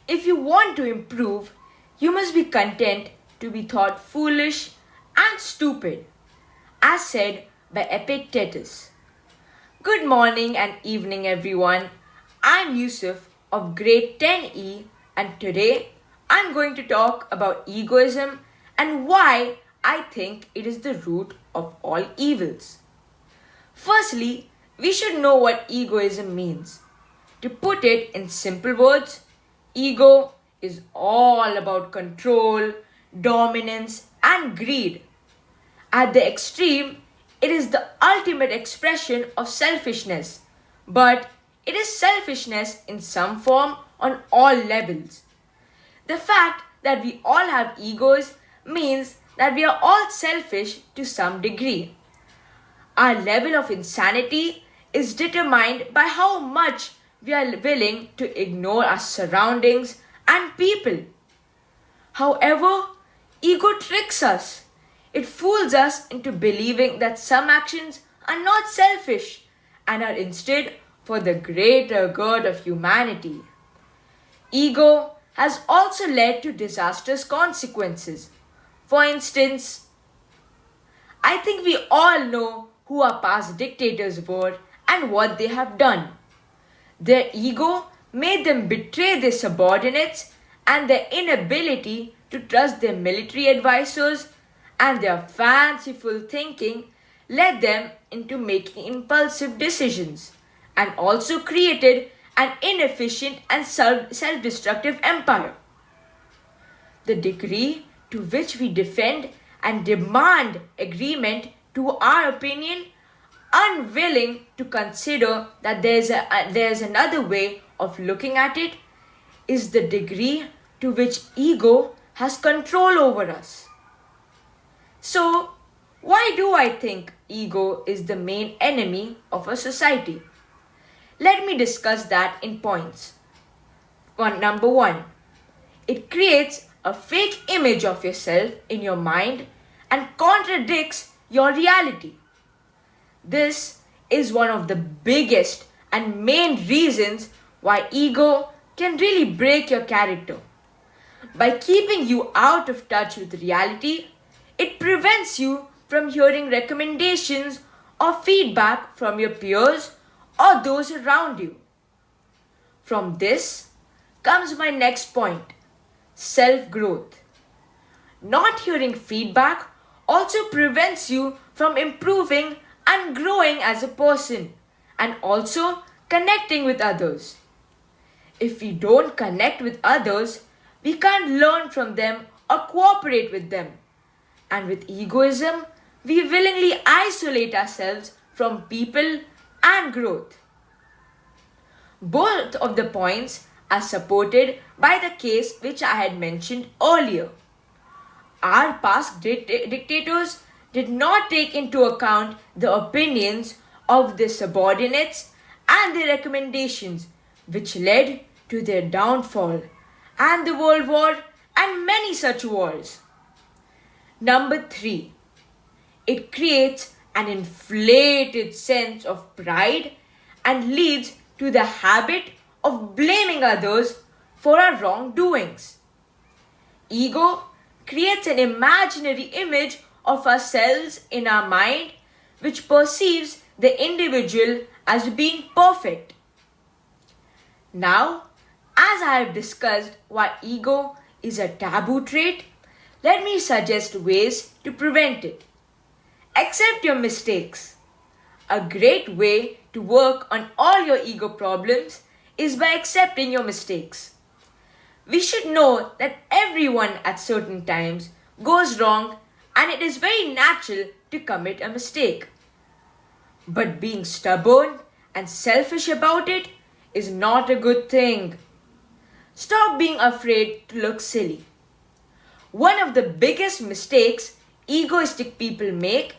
If you want to improve, you must be content to be thought foolish and stupid, as said by Epictetus. Good morning and evening, everyone. I'm Yousuf of grade 10E, and today I'm going to talk about egoism and why I think it is the root of all evils. Firstly, we should know what egoism means. To put it in simple words, ego is all about control, dominance, and greed. At the extreme, it is the ultimate expression of selfishness, but it is selfishness in some form on all levels. The fact that we all have egos means that we are all selfish to some degree. Our level of insanity is determined by how much we are willing to ignore our surroundings and people. However, ego tricks us. It fools us into believing that some actions are not selfish and are instead for the greater good of humanity. Ego has also led to disastrous consequences. For instance, I think we all know who our past dictators were and what they have done. Their ego made them betray their subordinates, and their inability to trust their military advisors and their fanciful thinking led them into making impulsive decisions and also created an inefficient and self-destructive empire. The degree to which we defend and demand agreement to our opinion, unwilling to consider that there's another way of looking at it, is the degree to which ego has control over us. So, why do I think ego is the main enemy of a society? Let me discuss that in points. Number one, it creates a fake image of yourself in your mind and contradicts your reality. This is one of the biggest and main reasons why ego can really break your character. By keeping you out of touch with reality, it prevents you from hearing recommendations or feedback from your peers or those around you. From this comes my next point, self-growth. Not hearing feedback also prevents you from improving and growing as a person and also connecting with others. If we don't connect with others, we can't learn from them or cooperate with them. And with egoism, we willingly isolate ourselves from people and growth. Both of the points are supported by the case which I had mentioned earlier. Our past dictators did not take into account the opinions of their subordinates and their recommendations, which led to their downfall and the World War and many such wars. Number 3. It creates an inflated sense of pride and leads to the habit of blaming others for our wrongdoings. Ego creates an imaginary image of ourselves in our mind which perceives the individual as being perfect. Now, as I have discussed why ego is a taboo trait, let me suggest ways to prevent it. Accept your mistakes. A great way to work on all your ego problems is by accepting your mistakes. We should know that everyone at certain times goes wrong and it is very natural to commit a mistake. But being stubborn and selfish about it is not a good thing. Stop being afraid to look silly. One of the biggest mistakes egoistic people make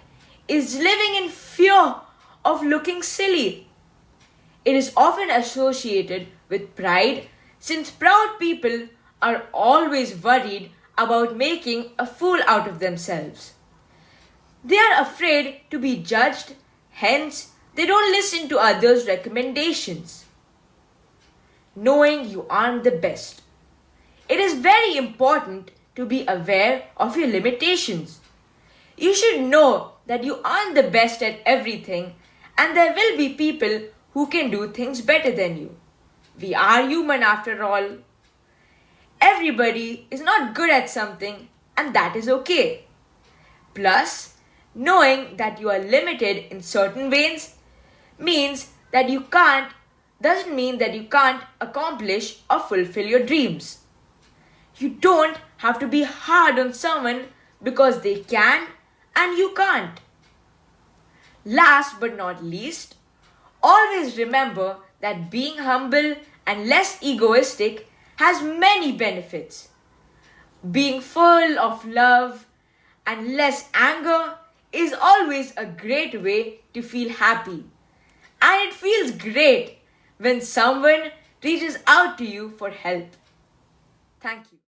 is living in fear of looking silly. It is often associated with pride since proud people are always worried about making a fool out of themselves. They are afraid to be judged, hence they don't listen to others' recommendations. Knowing you aren't the best. It is very important to be aware of your limitations. You should know that you aren't the best at everything and there will be people who can do things better than you. We are human after all. Everybody is not good at something and that is okay. Plus, knowing that you are limited in certain ways doesn't mean that you can't accomplish or fulfill your dreams. You don't have to be hard on someone because they can and you can't. Last but not least, always remember that being humble and less egoistic has many benefits. Being full of love and less anger is always a great way to feel happy. And it feels great when someone reaches out to you for help. Thank you.